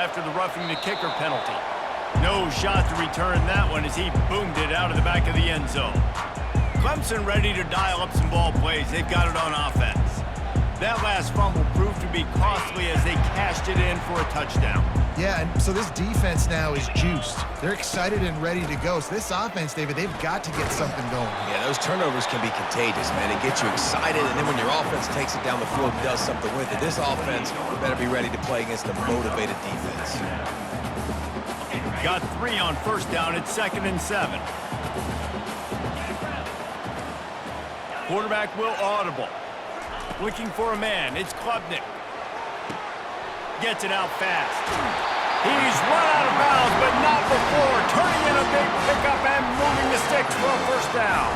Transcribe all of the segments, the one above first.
after the roughing the kicker penalty. No shot to return that one as he boomed it out of the back of the end zone. Clemson ready to dial up some ball plays. They've got it on offense. That last fumble proved to be costly as they cashed it in for a touchdown. Yeah, and so this defense now is juiced. They're excited and ready to go. So this offense, David, they've got to get something going. Yeah, those turnovers can be contagious, man. It gets you excited, and then when your offense takes it down the field and does something with it, this offense better be ready to play against a motivated defense. Got 3 on first down at 2nd and 7. Quarterback will audible. Looking for a man. It's Klubnik. Gets it out fast. He's run out of bounds, but not before. Turning in a big pickup and moving the sticks for a first down.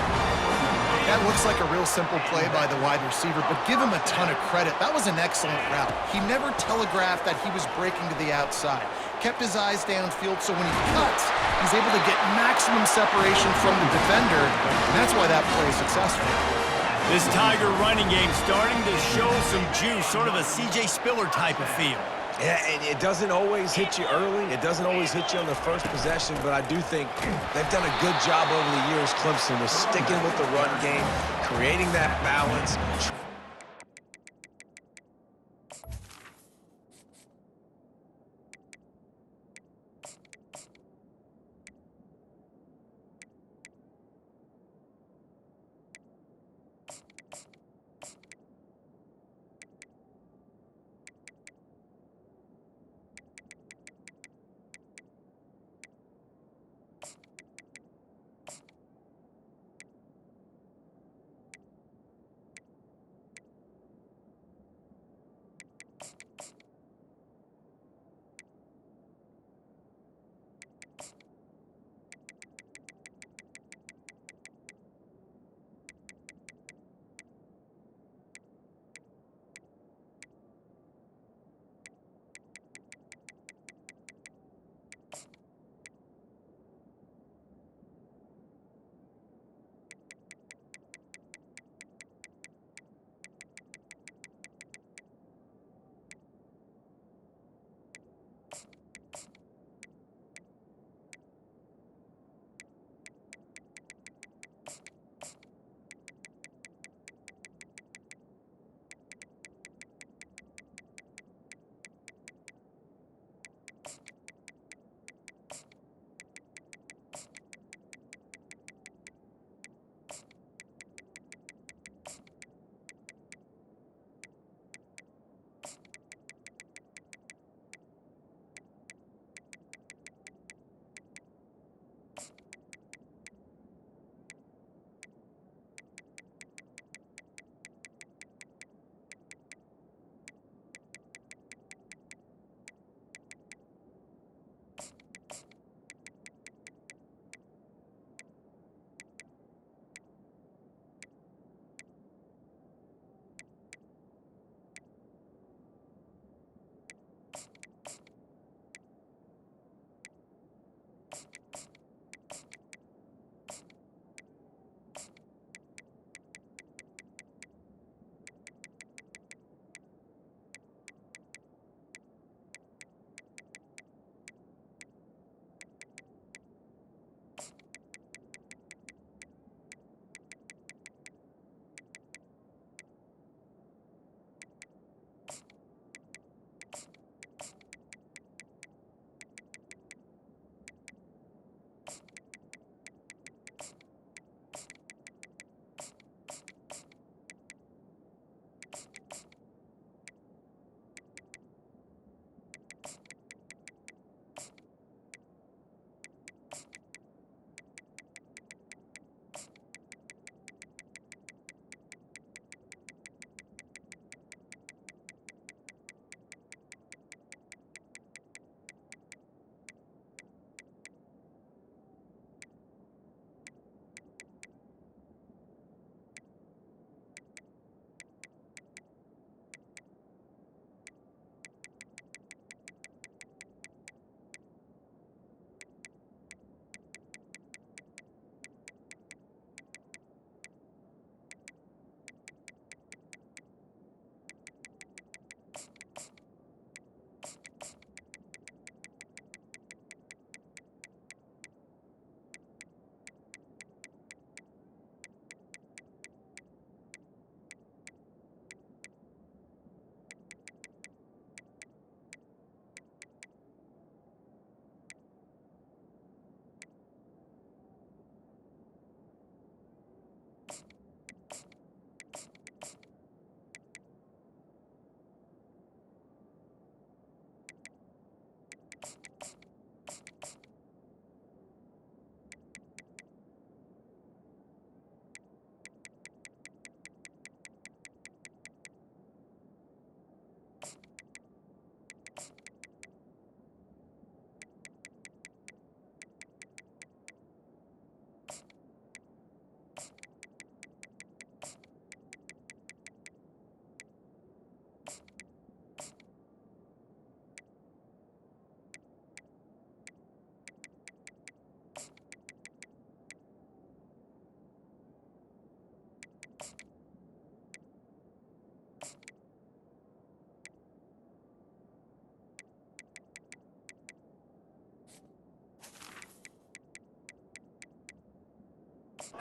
That looks like a real simple play by the wide receiver, but give him a ton of credit. That was an excellent route. He never telegraphed that he was breaking to the outside. Kept his eyes downfield, so when he cuts, he's able to get maximum separation from the defender, and that's why that play is successful. This Tiger running game starting to show some juice, sort of a C.J. Spiller type of feel. Yeah, and it doesn't always hit you early. It doesn't always hit you on the first possession, but I do think they've done a good job over the years, Clemson, with sticking with the run game, creating that balance.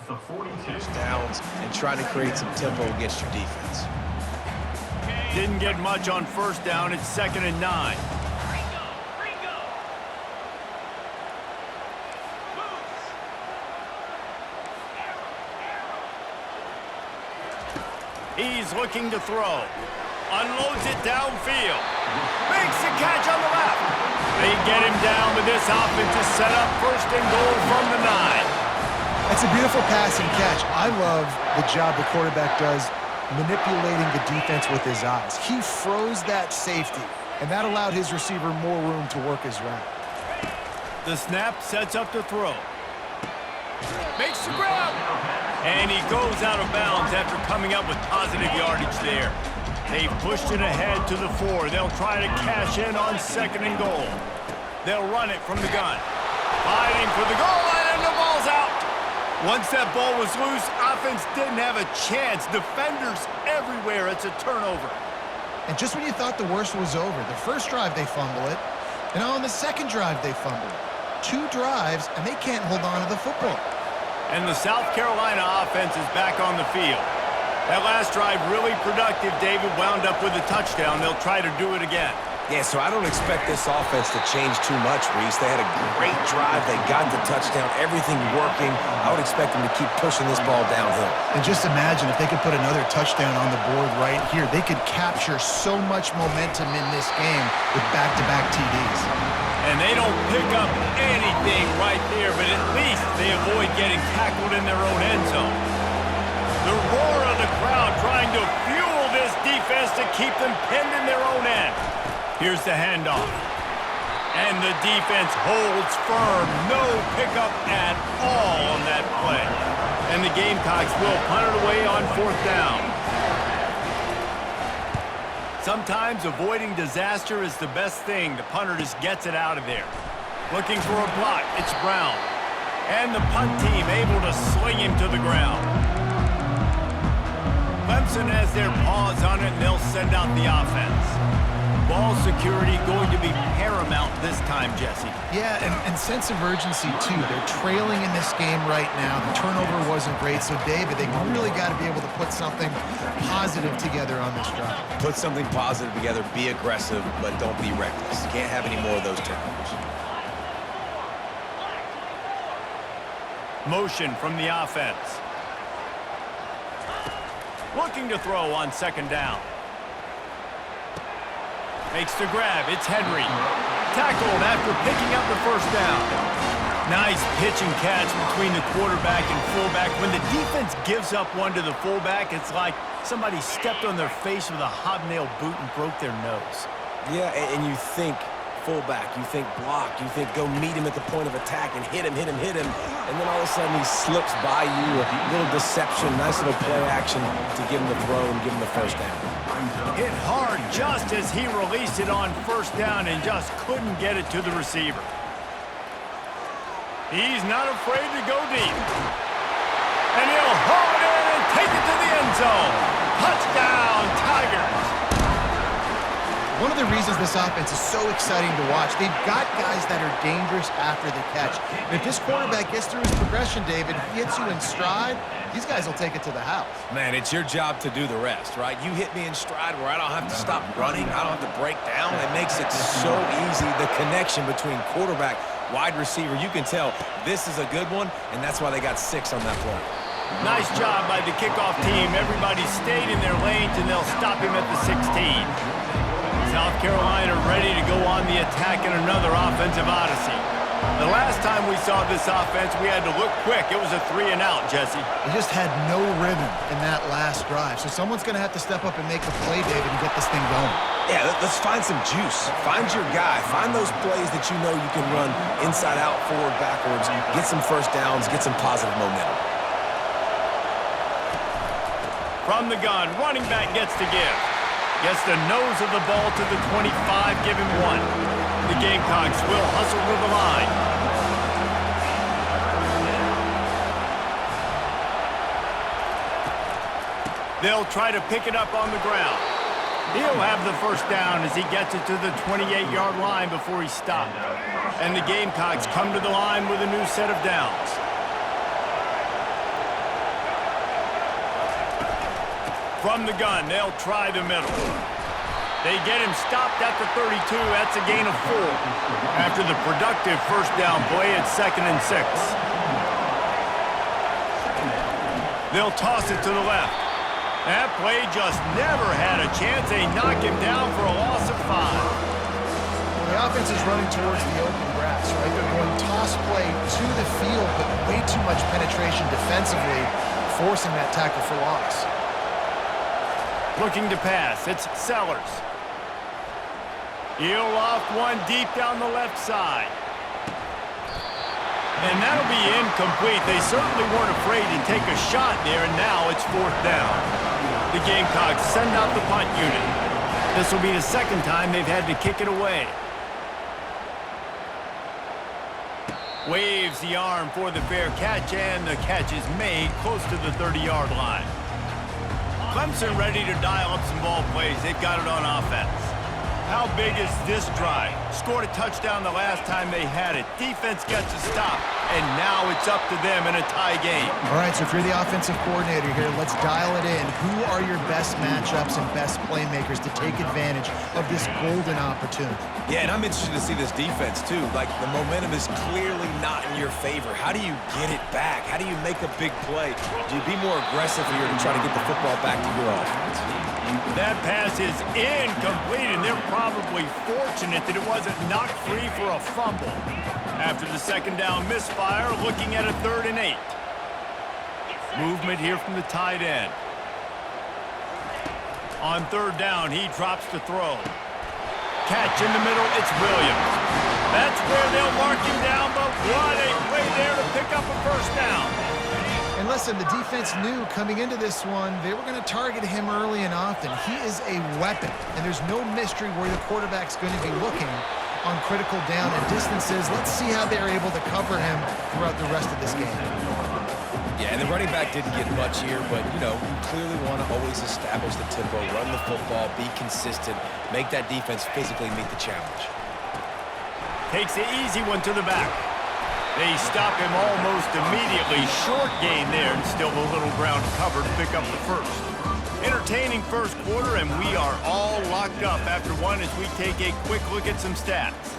Downs and trying to create some tempo against your defense. Didn't get much on first down. It's 2nd and 9. He's looking to throw. Unloads it downfield. Makes the catch on the left. They get him down with this offense to set up 1st and goal from the 9. It's a beautiful pass and catch. I love the job the quarterback does manipulating the defense with his eyes. He froze that safety, and that allowed his receiver more room to work his route. The snap sets up the throw. Makes the grab. And he goes out of bounds after coming up with positive yardage there. They've pushed it ahead to the 4. They'll try to cash in on 2nd and goal. They'll run it from the gun. Fighting for the goal line, and the ball's out. Once that ball was loose, offense didn't have a chance. Defenders everywhere. It's a turnover. And just when you thought the worst was over, the first drive they fumble it, and on the second drive they fumble it. 2 drives, and they can't hold on to the football. And the South Carolina offense is back on the field. That last drive really productive. David wound up with a touchdown. They'll try to do it again. Yeah, so I don't expect this offense to change too much, Reese. They had a great drive. They got the touchdown. Everything working. I would expect them to keep pushing this ball downhill. And just imagine if they could put another touchdown on the board right here. They could capture so much momentum in this game with back-to-back TDs. And they don't pick up anything right there, but at least they avoid getting tackled in their own end zone. The roar of the crowd trying to fuel this defense to keep them pinned in their own end. Here's the handoff. And the defense holds firm. No pickup at all on that play. And the Gamecocks will punt it away on 4th down. Sometimes avoiding disaster is the best thing. The punter just gets it out of there. Looking for a block. It's Brown. And the punt team able to sling him to the ground. Clemson has their paws on it, and they'll send out the offense. Ball security going to be paramount this time, Jesse. Yeah, and sense of urgency, too. They're trailing in this game right now. The turnover wasn't great, so, David, they really got to be able to put something positive together on this drive. Put something positive together, be aggressive, but don't be reckless. Can't have any more of those turnovers. Motion from the offense. Looking to throw on 2nd down. Makes the grab. It's Henry. Tackled after picking up the 1st down. Nice pitch and catch between the quarterback and fullback. When the defense gives up one to the fullback, it's like somebody stepped on their face with a hobnail boot and broke their nose. Yeah, and you think fullback, you think block, you think go meet him at the point of attack and hit him, and then all of a sudden he slips by you, a little deception, nice little play action to give him the throw and give him the 1st down. Hit hard just as he released it on 1st down and just couldn't get it to the receiver. He's not afraid to go deep. And he'll haul it in and take it to the end zone. Touchdown, Tigers. One of the reasons this offense is so exciting to watch, they've got guys that are dangerous after the catch. And if this quarterback gets through his progression, David, he hits you in stride, these guys will take it to the house. Man, it's your job to do the rest, right? You hit me in stride where I don't have to stop running, I don't have to break down. It makes it so easy, the connection between quarterback, wide receiver. You can tell this is a good one, and that's why they got 6 on that play. Nice job by the kickoff team. Everybody stayed in their lanes, and they'll stop him at the 16. South Carolina ready to go on the attack in another offensive odyssey. The last time we saw this offense, we had to look quick. It was a 3-and-out, Jesse. They just had no rhythm in that last drive. So someone's going to have to step up and make the play, David, and get this thing going. Yeah, let's find some juice. Find your guy. Find those plays that you know you can run inside out, forward, backwards. Get some 1st downs. Get some positive momentum. From the gun, running back gets to give. Gets the nose of the ball to the 25, give him 1. The Gamecocks will hustle to the line. They'll try to pick it up on the ground. He'll have the 1st down as he gets it to the 28-yard line before he stopped. And the Gamecocks come to the line with a new set of downs. From the gun, they'll try the middle. They get him stopped at the 32. That's a gain of 4. After the productive first down play, it's 2nd and 6. They'll toss it to the left. That play just never had a chance. They knock him down for a loss of 5. Well, the offense is running towards the open grass, right? They're going toss play to the field, but way too much penetration defensively, forcing that tackle for loss. Looking to pass, it's Sellers. He'll loft one deep down the left side. And that'll be incomplete. They certainly weren't afraid to take a shot there, and now it's 4th down. The Gamecocks send out the punt unit. This will be the 2nd time they've had to kick it away. Waves the arm for the fair catch, and the catch is made close to the 30-yard line. Clemson ready to dial up some ball plays. They've got it on offense. How big is this drive? Scored a touchdown the last time they had it. Defense gets a stop, and now it's up to them in a tie game. All right, so if you're the offensive coordinator here, let's dial it in. Who are your best matchups and best playmakers to take advantage of this golden opportunity? Yeah, and I'm interested to see this defense, too. Like, the momentum is clearly not in your favor. How do you get it back? How do you make a big play? Do you be more aggressive here to try to get the football back to your offense? That pass is incomplete, and they're probably fortunate that it wasn't knocked free for a fumble. After the 2nd down misfire, looking at a 3rd and 8. Movement here from the tight end. On 3rd down, he drops to throw. Catch in the middle, it's Williams. That's where they'll mark him down, but what a play there to pick up a 1st down. And listen, the defense knew coming into this one, they were going to target him early and often. He is a weapon, and there's no mystery where the quarterback's going to be looking on critical down and distances. Let's see how they're able to cover him throughout the rest of this game. Yeah, and the running back didn't get much here, but, you know, you clearly want to always establish the tempo, run the football, be consistent, make that defense physically meet the challenge. Takes the easy one to the back. They stop him almost immediately. Short gain there, and still a little ground cover to pick up the 1st. Entertaining 1st quarter, and we are all locked up after one as we take a quick look at some stats.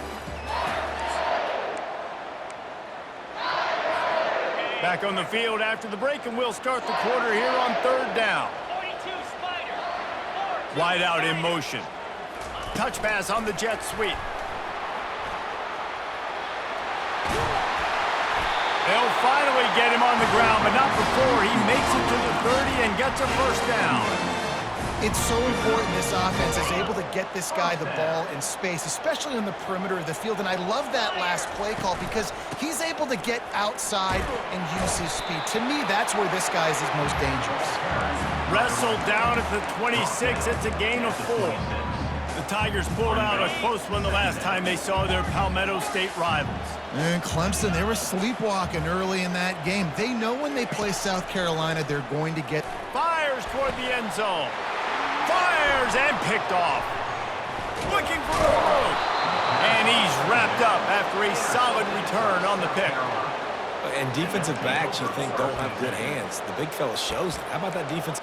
Back on the field after the break, and we'll start the quarter here on 3rd down. Wide out in motion. Touch pass on the jet sweep. They'll finally get him on the ground, but not before he makes it to the 30 and gets a 1st down. It's so important this offense is able to get this guy the ball in space, especially on the perimeter of the field. And I love that last play call because he's able to get outside and use his speed. To me, that's where this guy is his most dangerous. Wrestled down at the 26. It's a gain of 4. The Tigers pulled out a close one the last time they saw their Palmetto State rivals. And Clemson, they were sleepwalking early in that game. They know when they play South Carolina, they're going to get... Fires toward the end zone. Fires and picked off. Looking for the road. And he's wrapped up after a solid return on the pick. And defensive backs you think don't have good hands. The big fella shows it. How about that defense?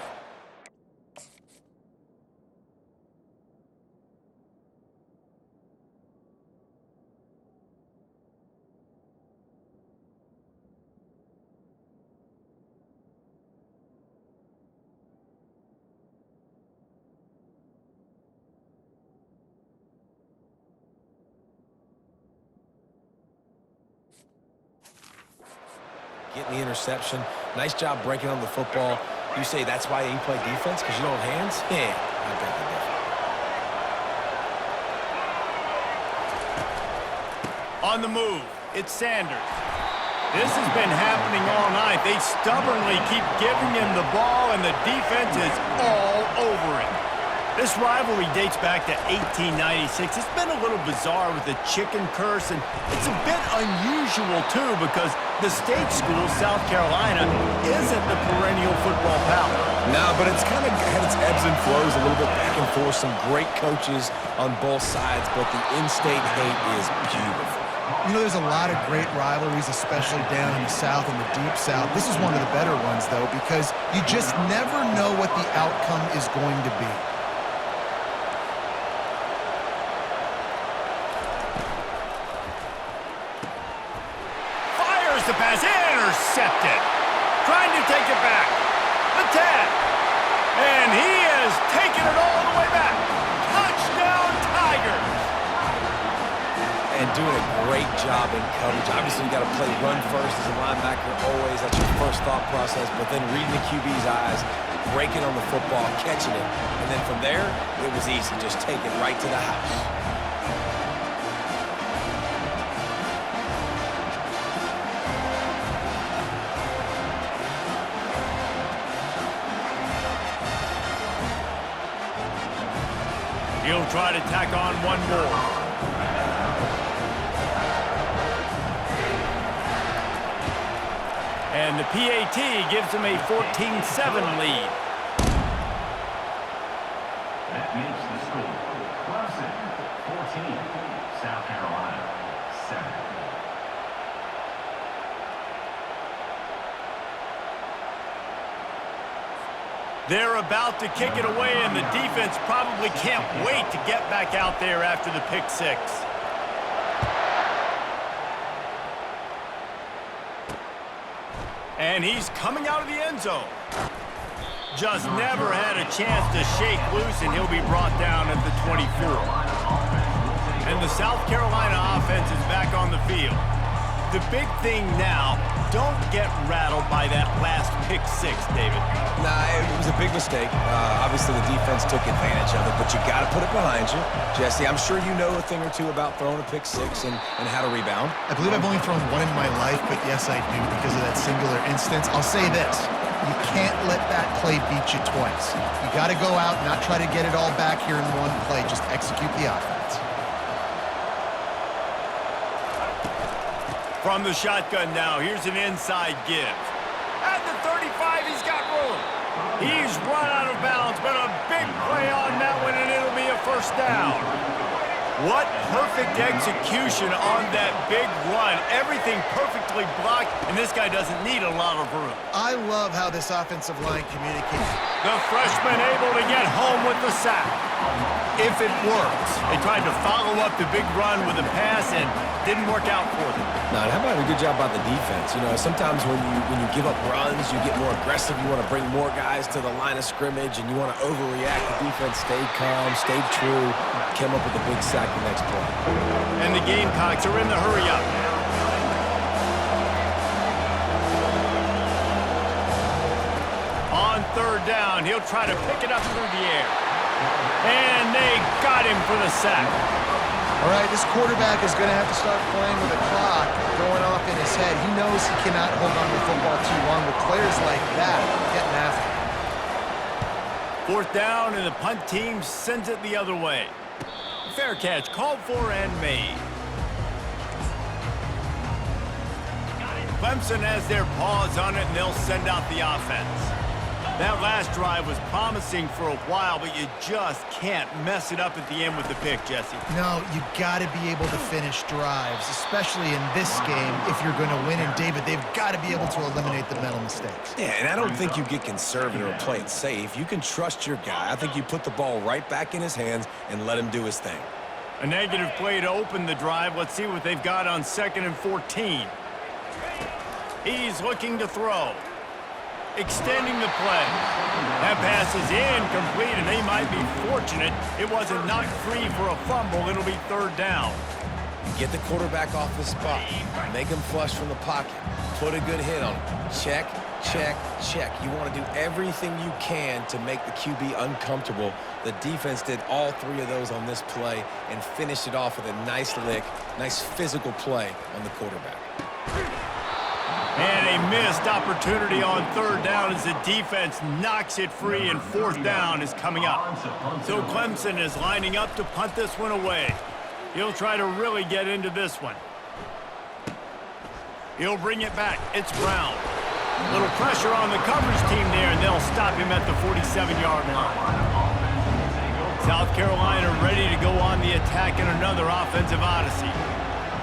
Getting the interception. Nice job breaking on the football. You say that's why you play defense, because you don't have hands? Yeah, I got the difference. On the move, it's Sanders. This has been happening all night. They stubbornly keep giving him the ball, and the defense is all over it. This rivalry dates back to 1896. It's been a little bizarre with the chicken curse, and it's a bit unusual, too, because the state school, South Carolina, isn't the perennial football power. No, but it's kind of had its ebbs and flows, a little bit back and forth. Some great coaches on both sides, but the in-state hate is beautiful. You know, there's a lot of great rivalries, especially down in the South and the Deep South. This is one of the better ones, though, because you just never know what the outcome is going to be. Fires the pass, intercepted. Trying to take it back. The 10. And he has taken it all the way back. Touchdown, Tigers. And doing a great job in coverage. Obviously, you got to play run first as a linebacker always. That's your first thought process. But then reading the QB's eyes, breaking on the football, catching it. And then from there, it was easy. Just take it right to the house. He'll try to tack on one more. And the PAT gives him a 14-7 lead. That makes the score Clemson 14, South Carolina 7. They're about to kick it away, and the defense probably can't wait to get back out there after the pick six. And he's coming out of the end zone. Just never had a chance to shake loose, and he'll be brought down at the 24. And the South Carolina offense is back on the field. The big thing now, don't get rattled by that last pick six, David. Nah, it was a big mistake. Obviously, the defense took advantage of it, but you got to put it behind you. Jesse, I'm sure you know a thing or two about throwing a pick six and how to rebound. I believe I've only thrown one in my life, but yes, I do because of that singular instance. I'll say this. You can't let that play beat you twice. You got to go out, not try to get it all back here in one play. Just execute the offense. From the shotgun now, here's an inside give. At the 35, he's got room. He's run out of bounds, but a big play on that one, and it'll be a first down. What perfect execution on that big run. Everything perfectly blocked, and this guy doesn't need a lot of room. I love how this offensive line communicates. The freshman able to get home with the sack. If it works. They tried to follow up the big run with a pass and didn't work out for them. Now, how about a good job by the defense? You know, sometimes when you give up runs, you get more aggressive. You want to bring more guys to the line of scrimmage, and you want to overreact. The defense stayed calm, stayed true, came up with a big sack the next play. And the Gamecocks are in the hurry-up. On third down, he'll try to pick it up through the air. And they got him for the sack. All right, this quarterback is going to have to start playing with a clock going off in his head. He knows he cannot hold on to the football too long with players like that getting after him. Fourth down, and the punt team sends it the other way. Fair catch called for and made. Clemson has their paws on it, and they'll send out the offense. That last drive was promising for a while, but you just can't mess it up at the end with the pick, Jesse. No, you got to be able to finish drives, especially in this game if you're going to win. And, David, they've got to be able to eliminate the mental mistakes. Yeah, and I don't think you get conservative or play it safe. You can trust your guy. I think you put the ball right back in his hands and let him do his thing. A negative play to open the drive. Let's see what they've got on 2nd and 14. He's looking to throw. Extending the play. That pass is incomplete, and they might be fortunate it wasn't knocked free for a fumble. It'll be third down. Get the quarterback off the spot. Make him flush from the pocket. Put a good hit on him. Check, check, check. You want to do everything you can to make the QB uncomfortable. The defense did all three of those on this play and finished it off with a nice lick, nice physical play on the quarterback. And a missed opportunity on third down as the defense knocks it free, and fourth down is coming up. So Clemson is lining up to punt this one away. He'll try to really get into this one. He'll bring it back. It's Brown. Little pressure on the coverage team there, and they'll stop him at the 47-yard line. South Carolina ready to go on the attack in another offensive odyssey.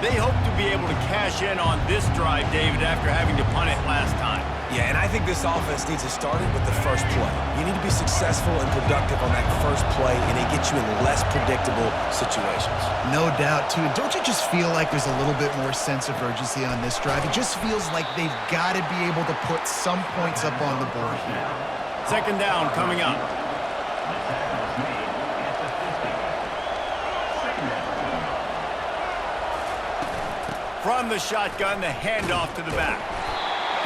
They hope to be able to cash in on this drive, David, after having to punt it last time. Yeah, and I think this offense needs to start it with the first play. You need to be successful and productive on that first play, and it gets you in less predictable situations. No doubt, too. Don't you just feel like there's a little bit more sense of urgency on this drive? It just feels like they've got to be able to put some points up on the board here. Second down coming up. From the shotgun, the handoff to the back.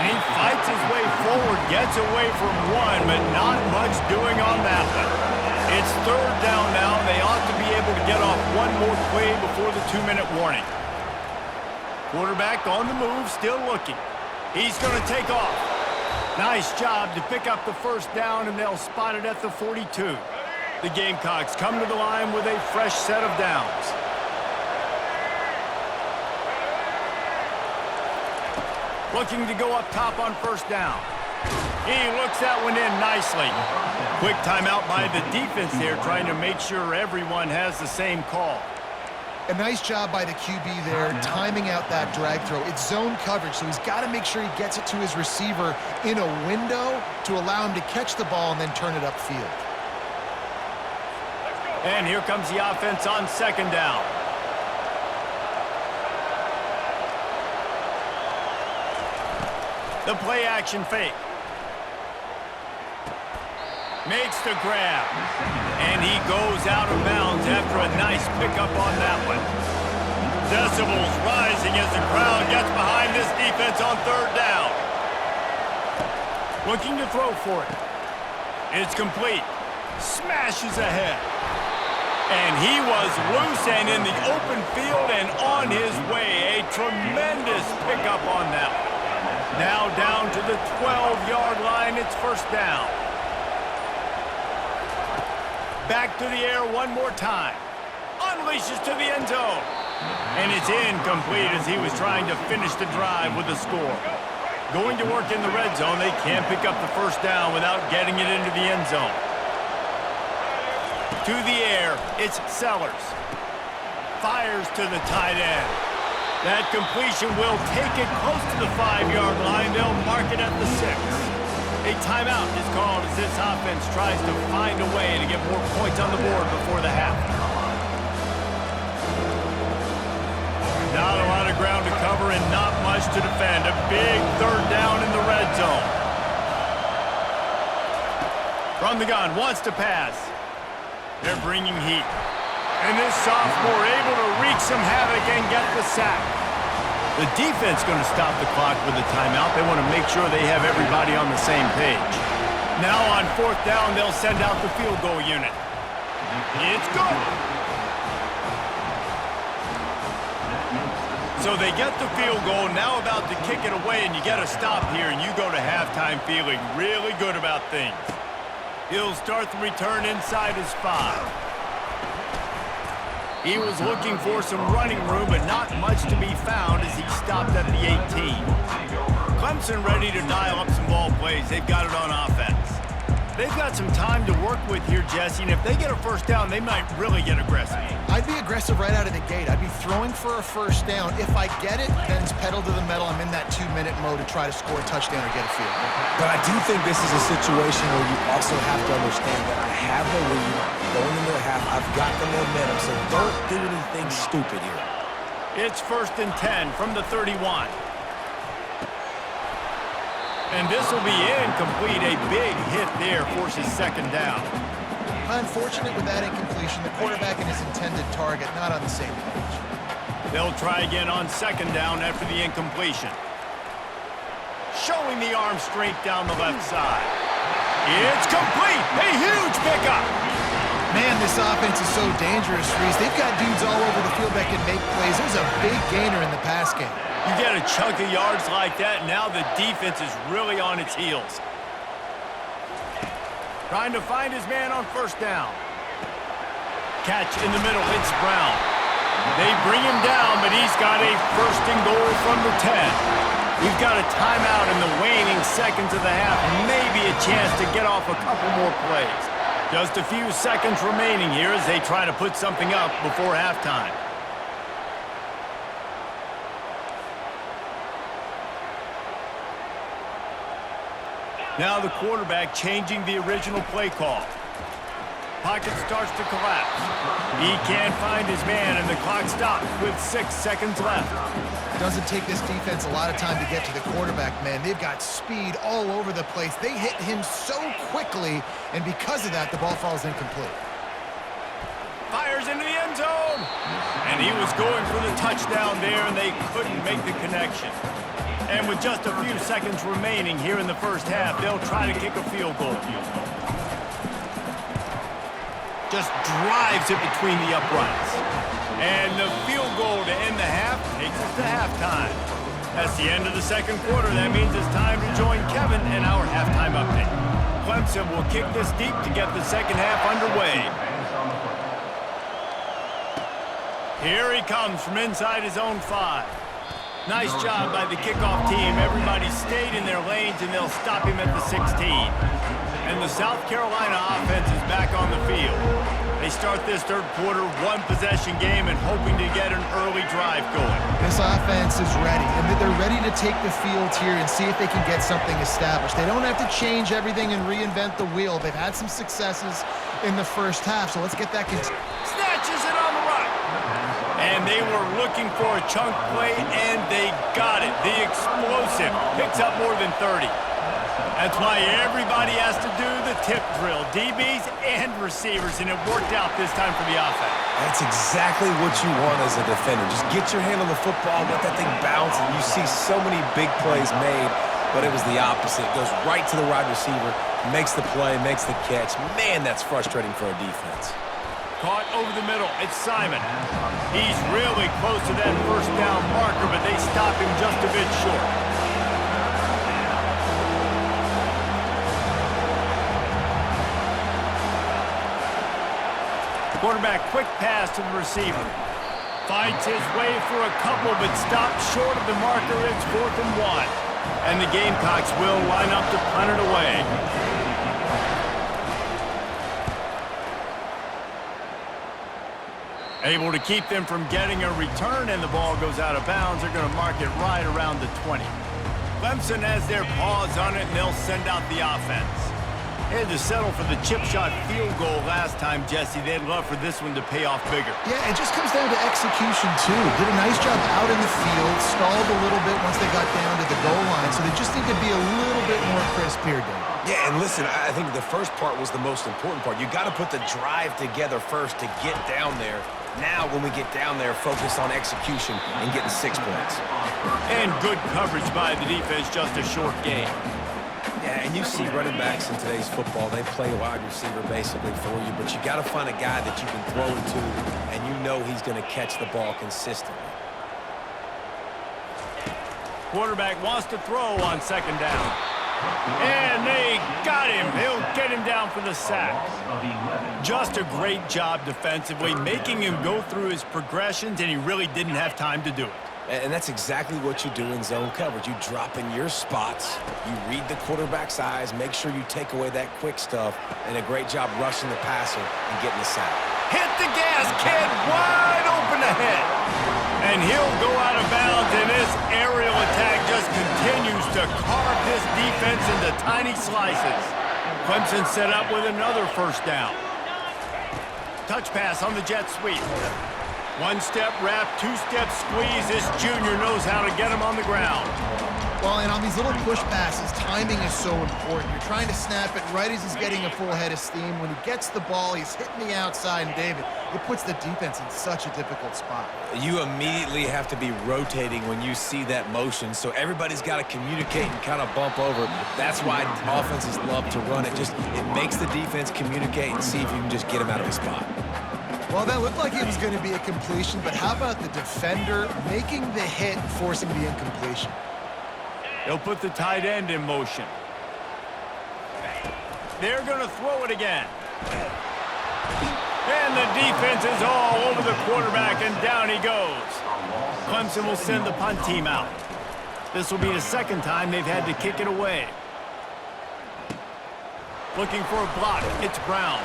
And he fights his way forward, gets away from one, but not much doing on that one. It's third down now. They ought to be able to get off one more play before the 2-minute warning. Quarterback on the move, still looking. He's going to take off. Nice job to pick up the first down, and they'll spot it at the 42. The Gamecocks come to the line with a fresh set of downs. Looking to go up top on first down. He looks that one in nicely. Quick timeout by the defense there, trying to make sure everyone has the same call. A nice job by the QB there, timing out that drag throw. It's zone coverage, so he's got to make sure he gets it to his receiver in a window to allow him to catch the ball and then turn it upfield. And here comes the offense on second down. The play action fake. Makes the grab. And he goes out of bounds after a nice pickup on that one. Decibels rising as the crowd gets behind this defense on third down. Looking to throw for it. It's complete. Smashes ahead. And he was loose and in the open field and on his way. A tremendous pickup on that one. Now down to the 12-yard line, it's first down. Back to the air one more time. Unleashes to the end zone. And it's incomplete as he was trying to finish the drive with a score. Going to work in the red zone, they can't pick up the first down without getting it into the end zone. To the air, it's Sellers. Fires to the tight end. That completion will take it close to the 5-yard line. They'll mark it at the 6. A timeout is called as this offense tries to find a way to get more points on the board before the half. Not a lot of ground to cover and not much to defend. A big third down in the red zone. From the gun, wants to pass. They're bringing heat. And this sophomore able to wreak some havoc and get the sack. The defense going to stop the clock with a timeout. They want to make sure they have everybody on the same page. Now on fourth down, they'll send out the field goal unit. It's good. So they get the field goal, now about to kick it away, and you got to stop here, and you go to halftime feeling really good about things. He'll start the return inside his 5. He was looking for some running room, but not much to be found as he stopped at the 18. Clemson ready to dial up some ball plays. They've got it on offense. They've got some time to work with here, Jesse, and if they get a first down, they might really get aggressive. I'd be aggressive right out of the gate. I'd be throwing for a first down. If I get it, then it's pedal to the metal. I'm in that 2-minute mode to try to score a touchdown or get a field goal. But I do think this is a situation where you also have to understand that I have the lead going into the half. I've got the momentum, so don't do anything stupid here. It's 1st and 10 from the 31. And this will be incomplete. A big hit there forces second down. Unfortunate with that incompletion. The quarterback and his intended target not on the same page. They'll try again on second down after the incompletion. Showing the arm strength down the left side. It's complete. A huge pickup. Man, this offense is so dangerous, Reese. They've got dudes all over the field that can make plays. There's a big gainer in the pass game. You get a chunk of yards like that, now the defense is really on its heels. Trying to find his man on first down. Catch in the middle, it's Brown. They bring him down, but he's got a 1st and goal from the 10. We've got a timeout in the waning seconds of the half. Maybe a chance to get off a couple more plays. Just a few seconds remaining here as they try to put something up before halftime. Now the quarterback changing the original play call. Pocket starts to collapse. He can't find his man, and the clock stops with 6 seconds left. Doesn't take this defense a lot of time to get to the quarterback, man. They've got speed all over the place. They hit him so quickly, and because of that, the ball falls incomplete. Fires into the end zone. And he was going for the touchdown there, and they couldn't make the connection. And with just a few seconds remaining here in the first half, they'll try to kick a field goal. Just drives it between the uprights. And the field goal to end the half takes us to halftime. That's the end of the second quarter. That means it's time to join Kevin in our halftime update. Clemson will kick this deep to get the second half underway. Here he comes from inside his own 5. Nice job by the kickoff team. Everybody stayed in their lanes, and they'll stop him at the 16. And the South Carolina offense is back on the field. They start this third quarter, one-possession game, and hoping to get an early drive going. This offense is ready, and they're ready to take the field here and see if they can get something established. They don't have to change everything and reinvent the wheel. They've had some successes in the first half, so let's get that continued. Snatches it on the run. And they were looking for a chunk play, and they got it. The explosive picks up more than 30. That's why everybody has to do the tip drill, DBs and receivers, and it worked out this time for the offense. That's exactly what you want as a defender. Just get your hand on the football, let that thing bounce, and you see so many big plays made, but it was the opposite. It goes right to the wide receiver, makes the play, makes the catch. Man, that's frustrating for a defense. Caught over the middle. It's Simon. He's really close to that first down marker, but they stop him just a bit short. Quarterback, quick pass to the receiver. Fights his way for a couple, but stops short of the marker. It's 4th and 1. And the Gamecocks will line up to punt it away. Able to keep them from getting a return, and the ball goes out of bounds. They're going to mark it right around the 20. Clemson has their paws on it, and they'll send out the offense. They had to settle for the chip shot field goal last time, Jesse. They'd love for this one to pay off bigger. Yeah, it just comes down to execution, too. Did a nice job out in the field, stalled a little bit once they got down to the goal line, so they just need to be a little bit more crisp here, Dave. Yeah, and listen, I think the first part was the most important part. You got to put the drive together first to get down there. Now, when we get down there, focus on execution and getting 6 points. And good coverage by the defense, just a short game. Yeah, and you see running backs in today's football, they play wide receiver basically for you, but you got to find a guy that you can throw it to, and you know he's going to catch the ball consistently. Quarterback wants to throw on second down. And they got him. He'll get him down for the sack. Just a great job defensively, making him go through his progressions, and he really didn't have time to do it. And that's exactly what you do in zone coverage. You drop in your spots, you read the quarterback's eyes, make sure you take away that quick stuff, and a great job rushing the passer and getting the sack. Hit the gas, kid, wide open ahead. And he'll go out of bounds, and this aerial attack just continues to carve this defense into tiny slices. Clemson set up with another first down. Touch pass on the jet sweep. One-step wrap, two-step squeeze. This junior knows how to get him on the ground. Well, and on these little push passes, timing is so important. You're trying to snap it right as he's getting a full head of steam. When he gets the ball, he's hitting the outside, and David, it puts the defense in such a difficult spot. You immediately have to be rotating when you see that motion, so everybody's got to communicate and kind of bump over. That's why offenses love to run it. It makes the defense communicate and see if you can just get him out of his spot. Well, that looked like it was going to be a completion, but how about the defender making the hit and forcing the incompletion? He'll put the tight end in motion. They're going to throw it again. And the defense is all over the quarterback, and down he goes. Clemson will send the punt team out. This will be the second time they've had to kick it away. Looking for a block. It's Brown.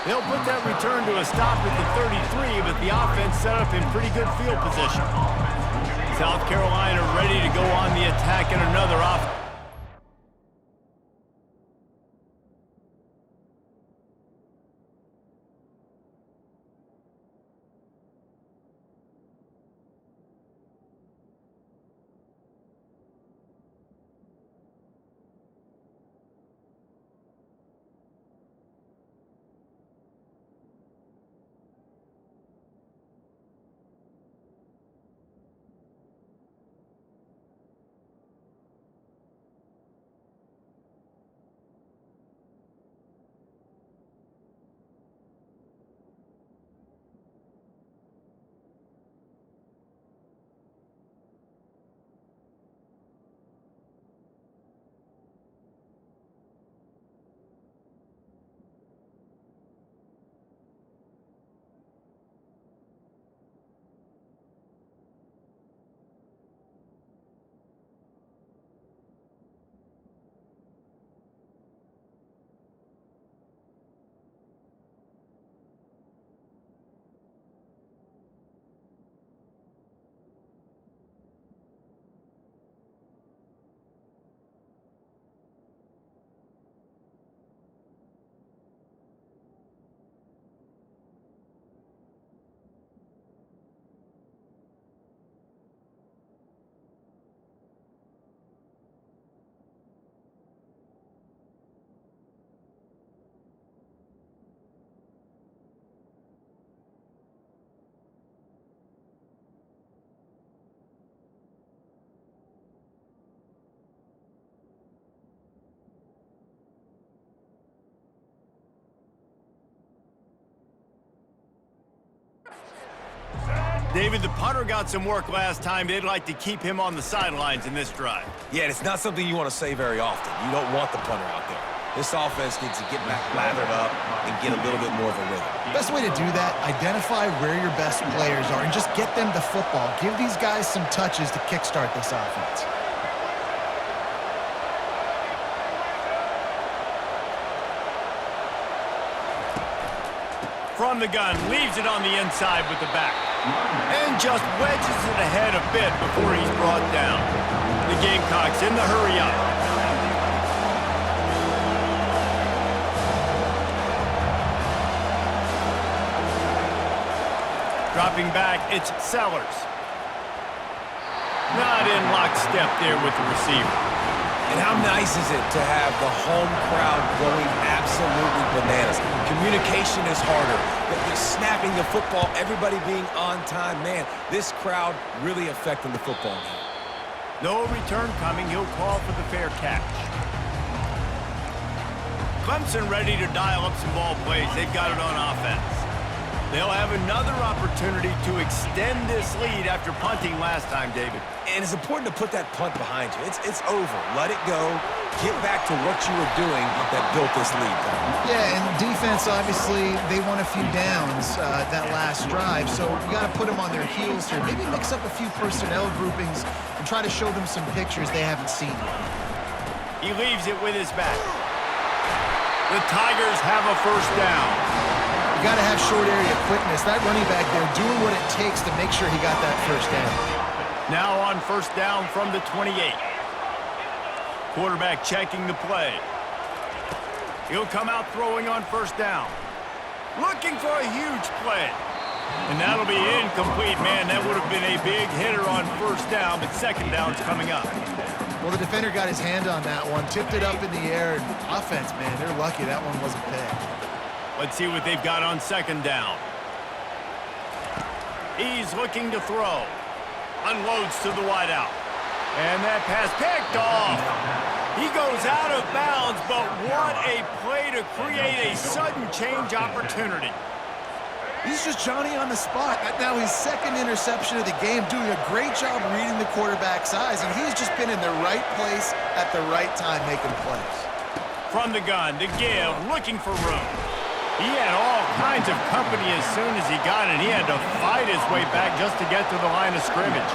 They'll put that return to a stop at the 33, but the offense set up in pretty good field position. South Carolina ready to go on the attack in another offense. David, the punter got some work last time. They'd like to keep him on the sidelines in this drive. Yeah, and it's not something you want to say very often. You don't want the punter out there. This offense needs to get back lathered up and get a little bit more of a rhythm. Best way to do that, identify where your best players are and just get them the football. Give these guys some touches to kickstart this offense. From the gun, leaves it on the inside with the back. And just wedges it ahead a bit before he's brought down. The Gamecocks in the hurry up. Dropping back, it's Sellers. Not in lockstep there with the receiver. And how nice is it to have the home crowd going absolutely bananas? Communication is harder. They're snapping the football, everybody being on time. Man, this crowd really affecting the football game. No return coming. He'll call for the fair catch. Clemson ready to dial up some ball plays. They've got it on offense. They'll have another opportunity to extend this lead after punting last time, David. And it's important to put that punt behind you. It's over. Let it go. Get back to what you were doing that built this lead. Yeah, and defense, obviously, they won a few downs that last drive, so you got to put them on their heels here. Maybe mix up a few personnel groupings and try to show them some pictures they haven't seen yet. He leaves it with his back. The Tigers have a first down. You got to have short area quickness. That running back there doing what it takes to make sure he got that first down. Now on first down from the 28. Quarterback checking the play. He'll come out throwing on first down. Looking for a huge play. And that'll be incomplete, man. That would have been a big hitter on first down, but second down's coming up. Well, the defender got his hand on that one, tipped it up in the air. Offense, man, they're lucky that one wasn't picked. Let's see what they've got on second down. He's looking to throw. Unloads to the wideout. And that pass picked off. He goes out of bounds, but what a play to create a sudden change opportunity. He's just Johnny on the spot. Now his second interception of the game, doing a great job reading the quarterback's eyes, and he's just been in the right place at the right time making plays. From the gun, to give, looking for room. He had all kinds of company as soon as he got it. He had to fight his way back just to get to the line of scrimmage.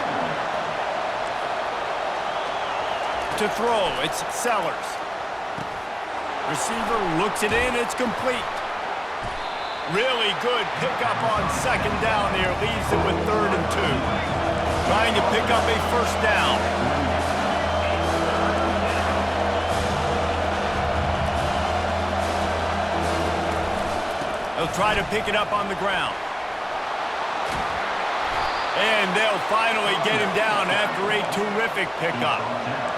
To throw, it's Sellers. Receiver looks it in, it's complete. Really good pickup on second down there. Leaves it with 3rd and 2. Trying to pick up a first down. They'll try to pick it up on the ground. And they'll finally get him down after a terrific pickup.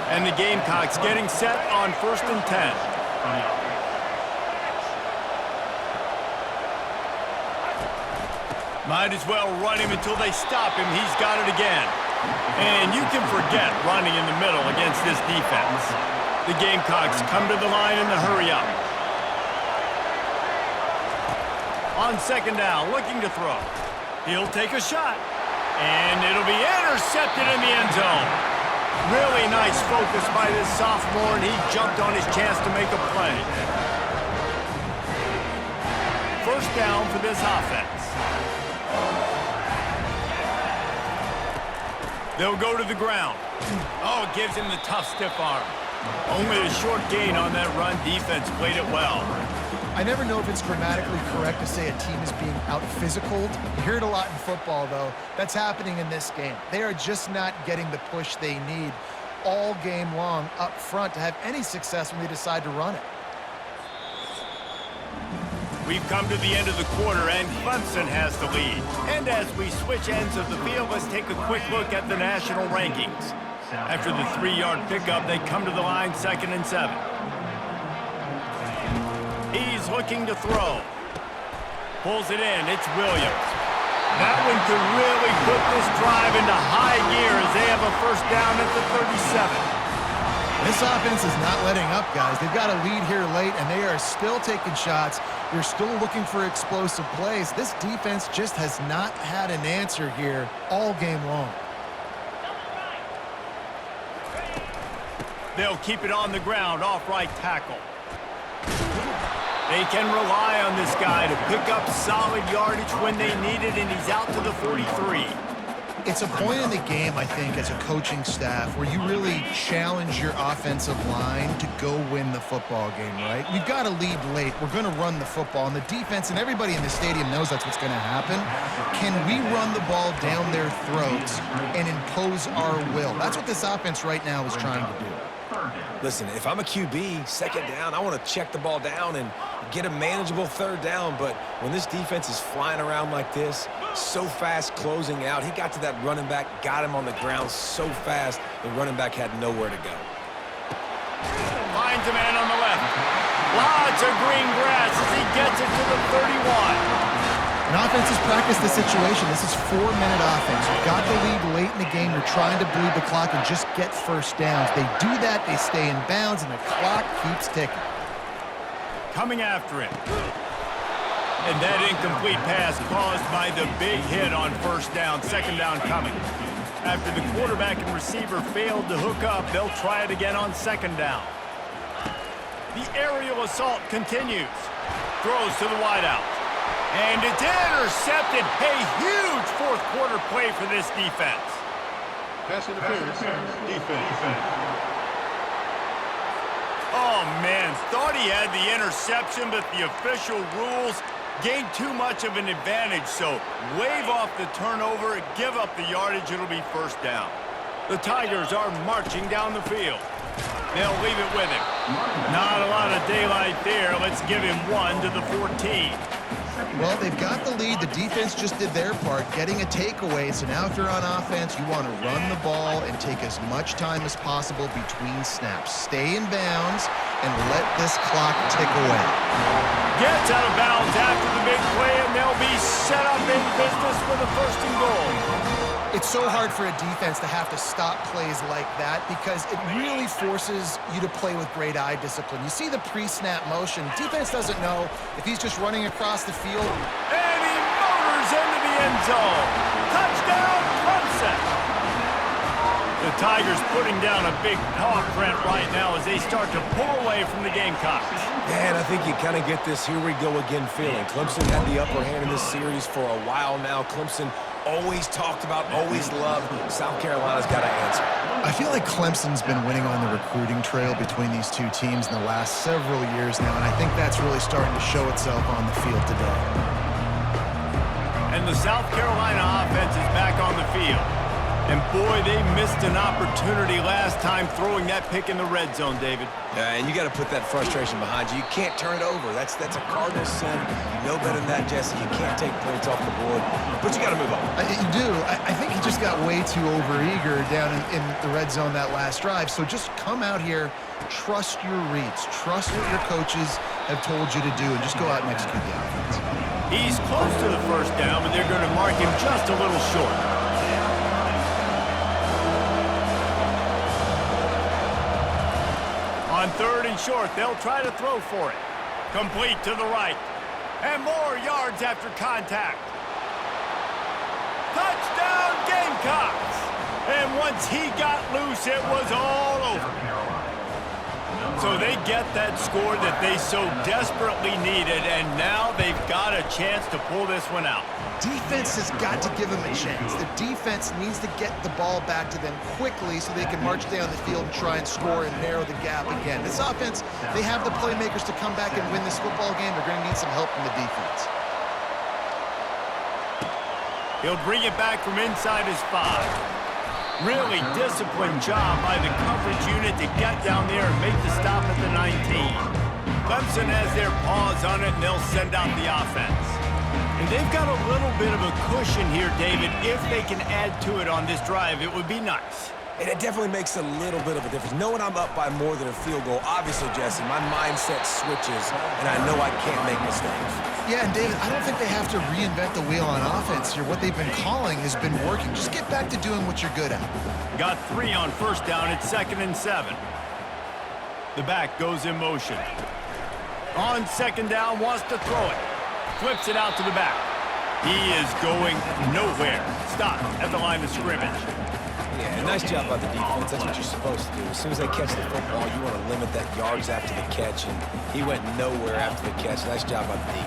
And the Gamecocks getting set on 1st and 10. Might as well run him until they stop him. He's got it again. And you can forget running in the middle against this defense. The Gamecocks come to the line in the hurry up. On second down, looking to throw. He'll take a shot. And it'll be intercepted in the end zone. Really nice focus by this sophomore, and he jumped on his chance to make a play. First down for this offense. They'll go to the ground. Oh, it gives him the tough, stiff arm. Only a short gain on that run. Defense played it well. I never know if it's grammatically correct to say a team is being out-physicaled. You hear it a lot in football, though. That's happening in this game. They are just not getting the push they need all game long up front to have any success when they decide to run it. We've come to the end of the quarter, and Clemson has the lead. And as we switch ends of the field, let's take a quick look at the national rankings. After the 3-yard pickup, they come to the line 2nd and 7. He's looking to throw. Pulls it in. It's Williams. That one could really put this drive into high gear as they have a first down at the 37. This offense is not letting up, guys. They've got a lead here late, and they are still taking shots. They're still looking for explosive plays. This defense just has not had an answer here all game long. They'll keep it on the ground, off right tackle. They can rely on this guy to pick up solid yardage when they need it, and he's out to the 43. It's a point in the game, I think, as a coaching staff where you really challenge your offensive line to go win the football game, right? We've got a lead late. We're going to run the football, and the defense and everybody in the stadium knows that's what's going to happen. Can we run the ball down their throats and impose our will? That's what this offense right now is trying to do. Listen, if I'm a QB, second down, I want to check the ball down and get a manageable third down. But when this defense is flying around like this, so fast closing out, he got to that running back, got him on the ground so fast, the running back had nowhere to go. Finds a man on the left. Lots of green grass as he gets it to the 31. An offense has practiced this situation. This is 4-minute offense. You've got the lead late in the game. You're trying to bleed the clock and just get first downs. They do that, they stay in bounds, and the clock keeps ticking. Coming after him. And that incomplete pass caused by the big hit on first down, second down coming. After the quarterback and receiver failed to hook up, they'll try it again on second down. The aerial assault continues. Throws to the wideout. And it's intercepted. A huge fourth quarter play for this defense. Pass interference. Defense. Oh, man. Thought he had the interception, but the official rules gained too much of an advantage. So wave off the turnover, give up the yardage. It'll be first down. The Tigers are marching down the field. They'll leave it with him. Not a lot of daylight there. Let's give him 1 to the 14. Well, they've got the lead. The defense just did their part, getting a takeaway. So now if you're on offense, you want to run the ball and take as much time as possible between snaps. Stay in bounds and let this clock tick away. Gets out of bounds after the big play, and they'll be set up in business for the first and goal. It's so hard for a defense to have to stop plays like that because it really forces you to play with great eye discipline. You see the pre-snap motion. Defense doesn't know if he's just running across the field. And he motors into the end zone. Touchdown, Clemson. The Tigers putting down a big paw print right now as they start to pull away from the Gamecocks. And I think you kind of get this here we go again feeling. Clemson had the upper hand in this series for a while now. Clemson always talked about, always loved. South Carolina's got to answer. I feel like Clemson's been winning on the recruiting trail between these two teams in the last several years now, and I think that's really starting to show itself on the field today. And the South Carolina offense is back on the field. And boy, they missed an opportunity last time throwing that pick in the red zone, David. And you got to put that frustration behind you. You can't turn it over. That's a cardinal sin. You know better than that, Jesse. You can't take points off the board. But you got to move on. You do. I think he just got way too overeager down in the red zone that last drive. So just come out here, trust your reads, trust what your coaches have told you to do, and just go out and execute the offense. He's close to the first down, but they're going to mark him just a little short. On third and short, they'll try to throw for it. Complete to the right. And more yards after contact. Touchdown, Gamecocks! And once he got loose, it was all over. So they get that score that they so desperately needed, and now they've got a chance to pull this one out. Defense has got to give them a chance. The defense needs to get the ball back to them quickly so they can march down the field and try and score and narrow the gap again. This offense, they have the playmakers to come back and win this football game. They're going to need some help from the defense. He'll bring it back from inside his 5. Really disciplined job by the coverage unit to get down there and make the stop at the 19. Clemson has their paws on it, and they'll send out the offense. And they've got a little bit of a cushion here, David. If they can add to it on this drive, it would be nice. And it definitely makes a little bit of a difference. Knowing I'm up by more than a field goal, obviously, Jesse, my mindset switches, and I know I can't make mistakes. Yeah, and David, I don't think they have to reinvent the wheel on offense here. What they've been calling has been working. Just get back to doing what you're good at. Got 3 on first down. It's 2nd and 7. The back goes in motion. On second down, wants to throw it. Flips it out to the back. He is going nowhere. Stop at the line of scrimmage. Yeah, nice job by the defense. That's what you're supposed to do. As soon as they catch the football, you want to limit that yards after the catch, and he went nowhere after the catch. Nice job by the D.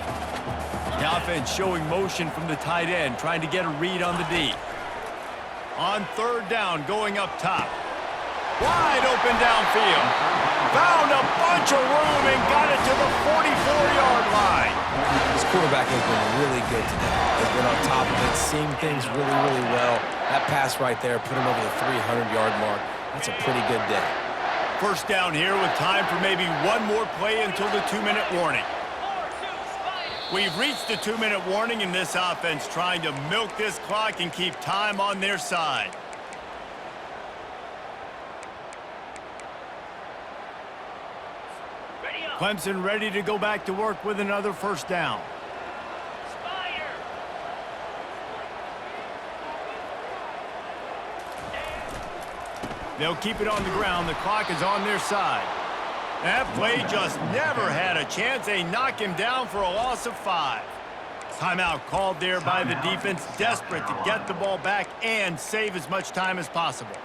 The offense showing motion from the tight end, trying to get a read on the D. On third down, going up top. Wide open downfield. Found a bunch of room and got it to the 44-yard line. This quarterback has been really good today. Has been on top of it, seeing things really, really well. That pass right there put him over the 300-yard mark. That's a pretty good day. First down here with time for maybe one more play until the 2-minute warning. We've reached the 2-minute warning in this offense, trying to milk this clock and keep time on their side. Clemson ready to go back to work with another first down. They'll keep it on the ground. The clock is on their side. That play just never had a chance. They knock him down for a loss of 5. Timeout called there by the defense, desperate to get the ball back and save as much time as possible.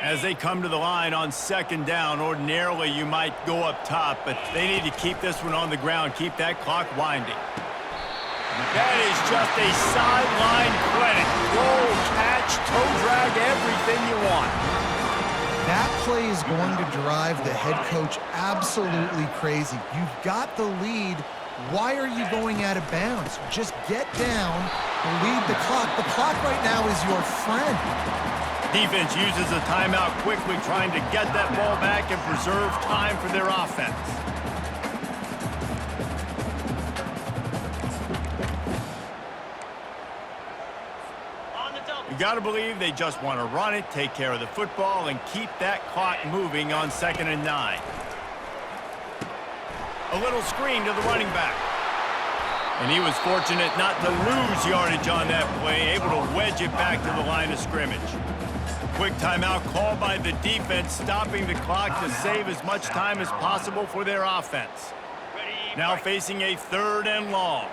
As they come to the line on second down, ordinarily you might go up top, but they need to keep this one on the ground, keep that clock winding. That is just a sideline credit. Roll, catch, toe drag, everything you want. That play is going to drive the head coach absolutely crazy. You've got the lead. Why are you going out of bounds? Just get down, lead the clock. The clock right now is your friend. Defense uses a timeout quickly, trying to get that ball back and preserve time for their offense. You got to believe they just want to run it, take care of the football, and keep that clock moving on 2nd and 9. A little screen to the running back. And he was fortunate not to lose yardage on that play, able to wedge it back to the line of scrimmage. Quick timeout called by the defense, stopping the clock to save as much time as possible for their offense. Now facing a 3rd and long.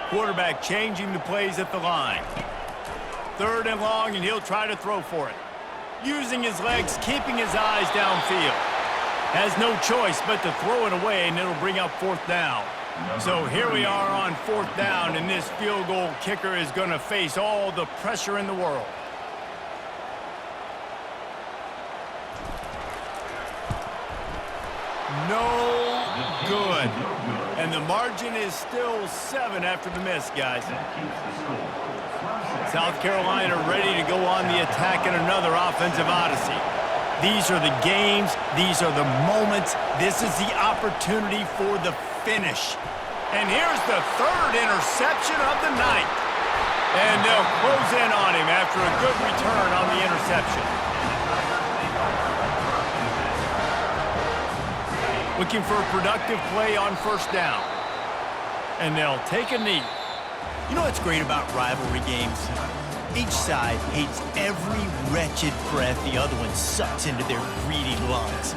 Quarterback changing the plays at the line. 3rd and long, and he'll try to throw for it. Using his legs, keeping his eyes downfield. Has no choice but to throw it away, and it'll bring up 4th down. So here we are on 4th down, and this field goal kicker is going to face all the pressure in the world. No good. And the margin is still 7 after the miss, guys. South Carolina ready to go on the attack in another offensive odyssey. These are the games. These are the moments. This is the opportunity for the finish. And here's the 3rd interception of the night. And they'll close in on him after a good return on the interception. Looking for a productive play on first down. And they'll take a knee. You know what's great about rivalry games? Each side hates every wretched breath the other one sucks into their greedy lungs.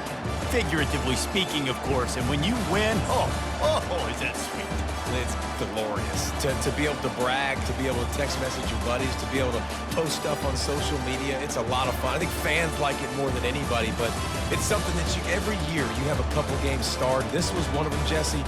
Figuratively speaking, of course. And when you win, oh, is that sweet. It's glorious. To be able to brag, to be able to text message your buddies, to be able to post stuff on social media, it's a lot of fun. I think fans like it more than anybody, but it's something that every year you have a couple games starred. This was one of them, Jesse.